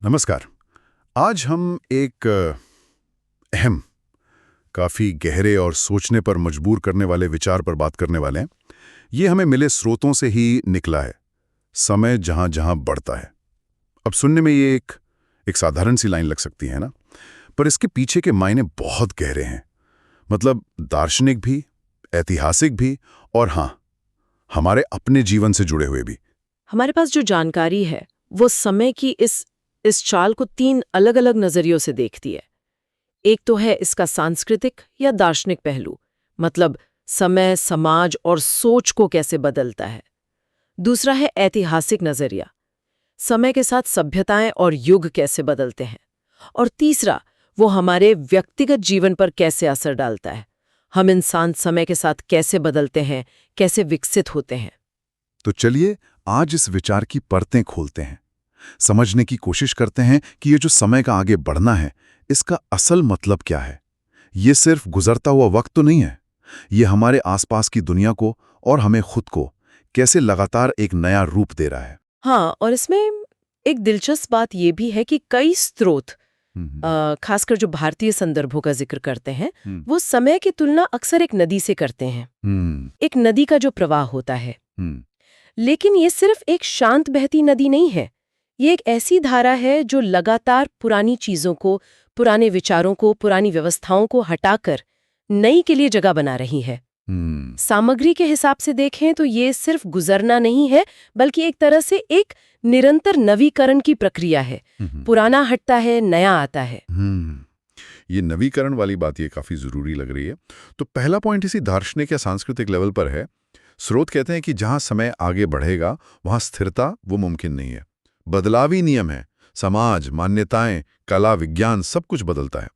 नमस्कार। आज हम एक अहम, काफ़ी गहरे और सोचने पर मजबूर करने वाले विचार पर बात करने वाले हैं। ये हमें मिले स्रोतों से ही निकला है। समय जहाँ जहाँ बढ़ता है। अब सुनने में ये एक साधारण सी लाइन लग सकती है ना, पर इसके पीछे के मायने बहुत गहरे हैं। मतलब दार्शनिक भी, ऐतिहासिक भी, और हाँ, हमारे अपने जीवन से जुड़े हुए भी। हमारे पास जो जानकारी है वो समय की इस चाल को तीन अलग अलग नजरियों से देखती है। एक तो है इसका सांस्कृतिक या दार्शनिक पहलू, मतलब समय समाज और सोच को कैसे बदलता है। दूसरा है ऐतिहासिक नजरिया, समय के साथ सभ्यताएं और युग कैसे बदलते हैं। और तीसरा, वो हमारे व्यक्तिगत जीवन पर कैसे असर डालता है। हम इंसान समय के साथ कैसे बदलते हैं, कैसे विकसित होते हैं। तो चलिए आज इस विचार की परतें खोलते हैं, समझने की कोशिश करते हैं कि ये जो समय का आगे बढ़ना है, इसका असल मतलब क्या है। ये सिर्फ गुजरता हुआ वक्त तो नहीं है, ये हमारे आसपास की दुनिया को और हमें खुद को कैसे लगातार एक नया रूप दे रहा है। हाँ, और इसमें एक दिलचस्प बात यह भी है कि कई स्रोत, हम्म। खासकर जो भारतीय संदर्भों का जिक्र करते हैं, हम्म। वो समय की तुलना अक्सर एक नदी से करते हैं। हम्म। एक नदी का जो प्रवाह होता है। हम्म। लेकिन ये सिर्फ एक शांत बहती नदी नहीं है। ये एक ऐसी धारा है जो लगातार पुरानी चीजों को, पुराने विचारों को, पुरानी व्यवस्थाओं को हटाकर नई के लिए जगह बना रही है। हम्म। सामग्री के हिसाब से देखें तो ये सिर्फ गुजरना नहीं है, बल्कि एक तरह से एक निरंतर नवीकरण की प्रक्रिया है। पुराना हटता है, नया आता है। ये नवीकरण वाली बात ये काफी जरूरी लग रही है। तो पहला पॉइंट इसी दार्शनिक या सांस्कृतिक लेवल पर है। स्रोत कहते हैं कि जहां समय आगे बढ़ेगा वहां स्थिरता वो मुमकिन नहीं है। बदलावी नियम है। समाज, मान्यताएं, कला, विज्ञान सब कुछ बदलता है।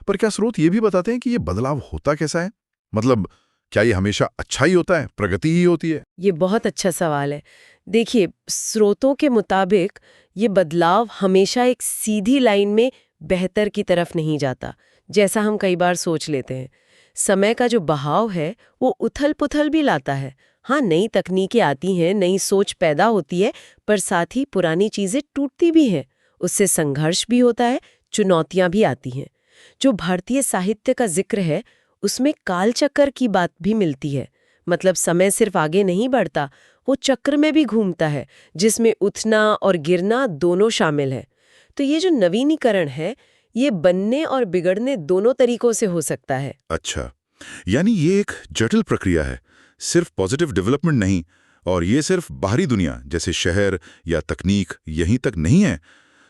पर क्या स्रोत ये भी बताते हैं कि ये बदलाव होता कैसा है? मतलब क्या ये हमेशा अच्छा ही होता है, प्रगति ही होती है? ये बहुत अच्छा सवाल है। देखिए, स्रोतों के मुताबिक ये बदलाव हमेशा एक सीधी लाइन में बेहतर की तरफ नहीं जाता, जैसा हम कई बार सोच लेते हैं। समय का जो बहाव है वो उथल-पुथल भी लाता है। हाँ, नई तकनीकें आती हैं, नई सोच पैदा होती है, पर साथ ही पुरानी चीजें टूटती भी हैं। उससे संघर्ष भी होता है, चुनौतियां भी आती हैं। जो भारतीय साहित्य का जिक्र है, उसमें कालचक्र की बात भी मिलती है। मतलब समय सिर्फ आगे नहीं बढ़ता, वो चक्र में भी घूमता है, जिसमें उठना और गिरना दोनों शामिल है। तो ये जो नवीनीकरण है, ये बनने और बिगड़ने दोनों तरीकों से हो सकता है। अच्छा, यानी ये एक जटिल प्रक्रिया है, सिर्फ पॉजिटिव डेवलपमेंट नहीं। और ये सिर्फ बाहरी दुनिया जैसे शहर या तकनीक यहीं तक नहीं है।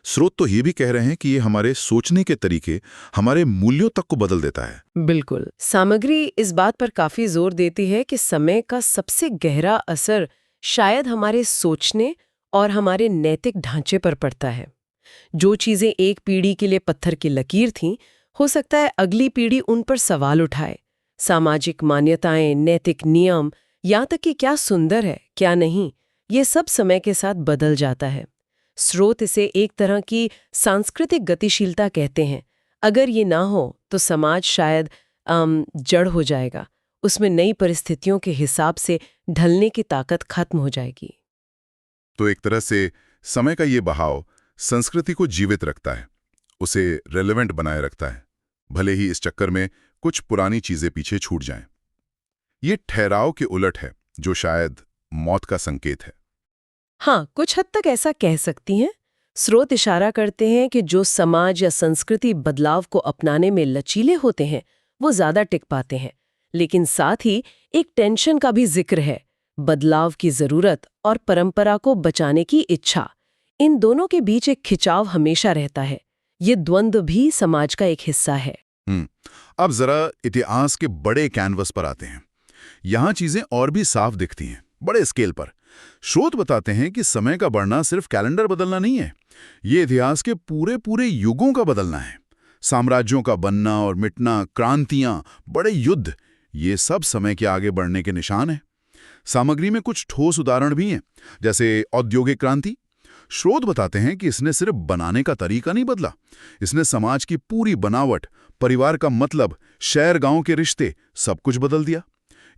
स्रोत तो ये भी कह रहे हैं कि ये हमारे सोचने के तरीके, हमारे मूल्यों तक को बदल देता है। बिल्कुल। सामग्री इस बात पर काफी जोर देती है कि समय का सबसे गहरा असर शायद हमारे सोचने और हमारे नैतिक ढांचे पर पड़ता है। जो चीजें एक पीढ़ी के लिए पत्थर की लकीर थीं, हो सकता है अगली पीढ़ी उन पर सवाल उठाए। सामाजिक मान्यताएं, नैतिक नियम, यहाँ तक कि क्या सुंदर है, क्या नहीं, ये सब समय के साथ बदल जाता है। स्रोत इसे एक तरह की सांस्कृतिक गतिशीलता कहते हैं। अगर ये ना हो तो समाज शायद जड़ हो जाएगा। उसमें नई परिस्थितियों के हिसाब से ढलने की ताकत खत्म हो जाएगी। तो एक तरह से समय का ये बहाव संस्कृति को जीवित रखता है, उसे रेलेवेंट बनाए रखता है, भले ही इस चक्कर में कुछ पुरानी चीजें पीछे छूट जाएं। ये ठहराव के उलट है, जो शायद मौत का संकेत है। हाँ, कुछ हद तक ऐसा कह सकती हैं। स्रोत इशारा करते हैं कि जो समाज या संस्कृति बदलाव को अपनाने में लचीले होते हैं, वो ज्यादा टिक पाते हैं। लेकिन साथ ही एक टेंशन का भी जिक्र है, बदलाव की जरूरत और परंपरा को बचाने की इच्छा। इन दोनों के बीच एक खिंचाव हमेशा रहता है। ये द्वंद्व भी समाज का एक हिस्सा है। अब जरा इतिहास के बड़े कैनवस पर आते हैं। यहां चीजें और भी साफ दिखती हैं, बड़े स्केल पर। स्रोत बताते हैं कि समय का बढ़ना सिर्फ कैलेंडर बदलना नहीं है, ये इतिहास के पूरे पूरे युगों का बदलना है। साम्राज्यों का बनना और मिटना, क्रांतियां, बड़े युद्ध, ये सब समय के आगे बढ़ने के निशान हैं। सामग्री में कुछ ठोस उदाहरण भी हैं, जैसे औद्योगिक क्रांति। स्रोत बताते हैं कि इसने सिर्फ बनाने का तरीका नहीं बदला, इसने समाज की पूरी बनावट, परिवार का मतलब, शहर गांव के रिश्ते, सब कुछ बदल दिया।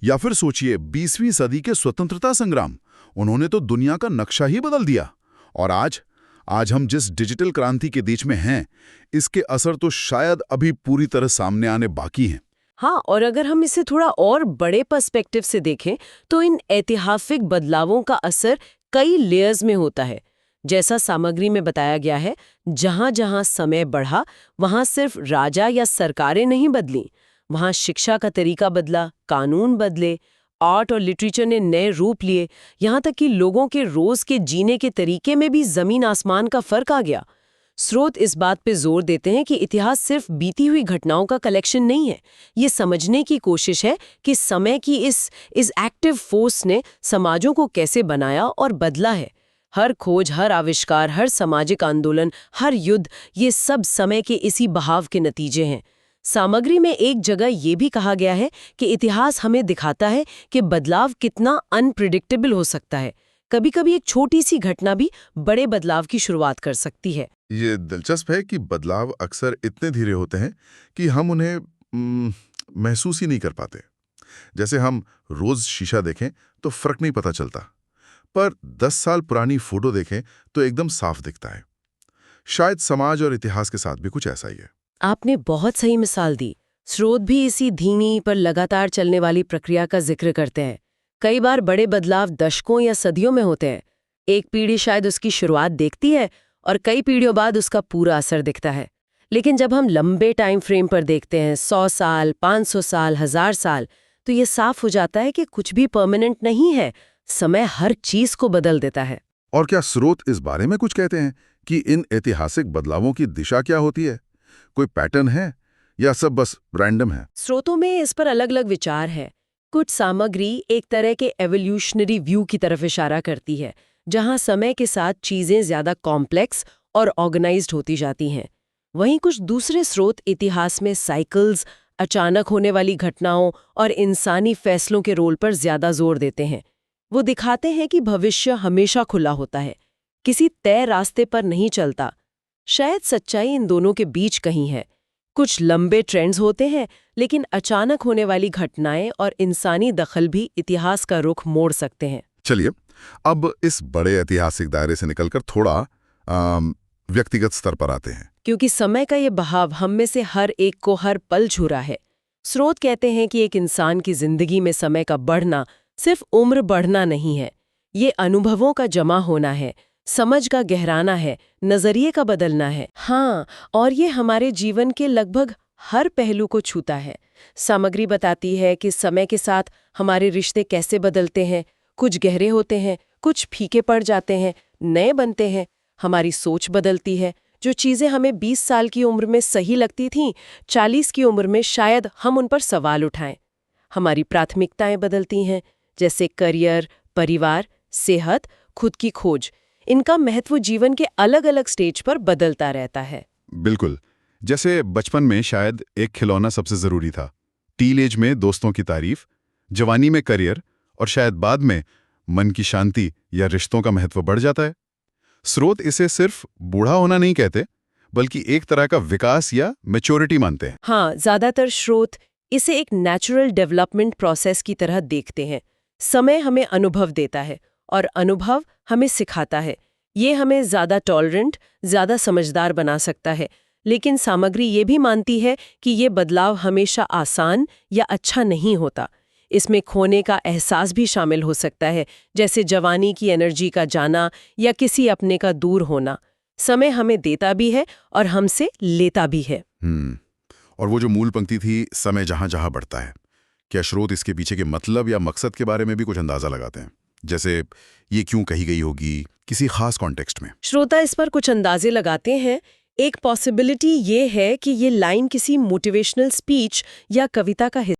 या फिर सोचिए 20वीं सदी के स्वतंत्रता संग्राम, उन्होंने तो दुनिया का नक्शा ही बदल दिया। और आज आज हम जिस डिजिटल क्रांति के बीच में हैं, इसके असर तो शायद अभी पूरी तरह सामने आने बाकी हैं। हाँ, और अगर हम इसे थोड़ा और बड़े पर्सपेक्टिव से देखें तो इन ऐतिहासिक बदलावों का असर कई लेयर्स में होता है। जैसा सामग्री में बताया गया है, जहां जहां समय बढ़ा वहां सिर्फ राजा या सरकारें नहीं बदली, वहां शिक्षा का तरीका बदला, कानून बदले, आर्ट और लिटरेचर ने नए रूप लिए, यहां तक कि लोगों के रोज के जीने के तरीके में भी जमीन आसमान का फर्क आ गया। स्रोत इस बात पे जोर देते हैं कि इतिहास सिर्फ बीती हुई घटनाओं का कलेक्शन नहीं है। ये समझने की कोशिश है कि समय की इस एक्टिव फोर्स ने समाजों को कैसे बनाया और बदला है। हर खोज, हर आविष्कार, हर सामाजिक आंदोलन, हर युद्ध, ये सब समय के इसी बहाव के नतीजे हैं। सामग्री में एक जगह ये भी कहा गया है कि इतिहास हमें दिखाता है कि बदलाव कितना अनप्रिडिक्टेबल हो सकता है। कभी-कभी एक छोटी सी घटना भी बड़े बदलाव की शुरुआत कर सकती है। ये दिलचस्प है कि बदलाव अक्सर इतने धीरे होते हैं कि हम उन्हें महसूस ही नहीं कर पाते। जैसे हम रोज शीशा देखें तो फर्क नहीं पता चलता, पर 10 साल पुरानी फोटो देखें तो एकदम साफ दिखता है। शायद समाज और इतिहास के साथ भी कुछ ऐसा ही है। आपने बहुत सही मिसाल दी। स्रोत भी इसी धीमी पर लगातार चलने वाली प्रक्रिया का जिक्र करते हैं। कई बार बड़े बदलाव दशकों या सदियों में होते हैं। एक पीढ़ी शायद उसकी शुरुआत देखती है और कई पीढ़ियों बाद उसका पूरा असर दिखता है। लेकिन जब हम लंबे टाइम फ्रेम पर देखते हैं, 100 साल, 500 साल, 1000 साल, तो ये साफ हो जाता है कि कुछ भी परमानेंट नहीं है। समय हर चीज को बदल देता है। और क्या स्रोत इस बारे में कुछ कहते हैं कि इन ऐतिहासिक बदलावों की दिशा क्या होती है? कोई पैटर्न है या सब बस रैंडम है? स्रोतों में इस पर अलग अलग विचार है। कुछ सामग्री एक तरह के एवोल्यूशनरी व्यू की तरफ इशारा करती है, जहां समय के साथ चीजें ज्यादा कॉम्प्लेक्स और ऑर्गेनाइज्ड होती जाती हैं। वहीं कुछ दूसरे स्रोत इतिहास में साइकिल्स, अचानक होने वाली घटनाओं और इंसानी फैसलों के रोल पर ज्यादा जोर देते हैं। वो दिखाते हैं कि भविष्य हमेशा खुला होता है, किसी तय रास्ते पर नहीं चलता। शायद सच्चाई इन दोनों के बीच कहीं है। कुछ लंबे ट्रेंड्स होते हैं, लेकिन अचानक होने वाली घटनाएं और इंसानी दखल भी इतिहास का रुख मोड़ सकते हैं। चलिए, अब इस बड़े ऐतिहासिक दायरे से निकलकर थोड़ा व्यक्तिगत स्तर पर आते हैं। क्योंकि समय का ये बहाव हम में से हर एक को हर पल छू रहा है। स्रोत कहते हैं कि एक इंसान की जिंदगी में समय का बढ़ना सिर्फ उम्र बढ़ना नहीं है, ये अनुभवों का जमा होना है, समझ का गहराना है, नजरिए का बदलना है। हाँ, और ये हमारे जीवन के लगभग हर पहलू को छूता है। सामग्री बताती है कि समय के साथ हमारे रिश्ते कैसे बदलते हैं। कुछ गहरे होते हैं, कुछ फीके पड़ जाते हैं, नए बनते हैं। हमारी सोच बदलती है। जो चीज़ें हमें 20 साल की उम्र में सही लगती थीं, 40 की उम्र में शायद हम उन पर सवाल उठाएं। हमारी प्राथमिकताएं बदलती हैं, जैसे करियर, परिवार, सेहत, खुद की खोज। इनका महत्व जीवन के अलग-अलग स्टेज पर बदलता रहता है। बिल्कुल। जैसे बचपन में शायद एक खिलौना सबसे जरूरी था, टीनेज में दोस्तों की तारीफ, जवानी में करियर, और शायद बाद में मन की शांति या रिश्तों का महत्व बढ़ जाता है। स्रोत इसे सिर्फ बूढ़ा होना नहीं कहते, बल्कि एक तरह का विकास या मैच्योरिटी मानते हैं। हाँ, ज्यादातर स्रोत इसे एक नेचुरल डेवलपमेंट प्रोसेस की तरह देखते हैं। समय हमें अनुभव देता है और अनुभव हमें सिखाता है। ये हमें ज्यादा टॉलरेंट, ज्यादा समझदार बना सकता है। लेकिन सामग्री ये भी मानती है कि ये बदलाव हमेशा आसान या अच्छा नहीं होता। इसमें खोने का एहसास भी शामिल हो सकता है, जैसे जवानी की एनर्जी का जाना या किसी अपने का दूर होना। समय हमें देता भी है और हमसे लेता भी है। और वो जो मूल पंक्ति थी, समय जहां जहां बढ़ता है, क्या स्रोत इसके पीछे के मतलब या मकसद के बारे में भी कुछ अंदाजा लगाते हैं? जैसे ये क्यों कही गई होगी किसी खास कॉन्टेक्स्ट में? श्रोता इस पर कुछ अंदाजे लगाते हैं। एक पॉसिबिलिटी ये है कि ये लाइन किसी मोटिवेशनल स्पीच या कविता का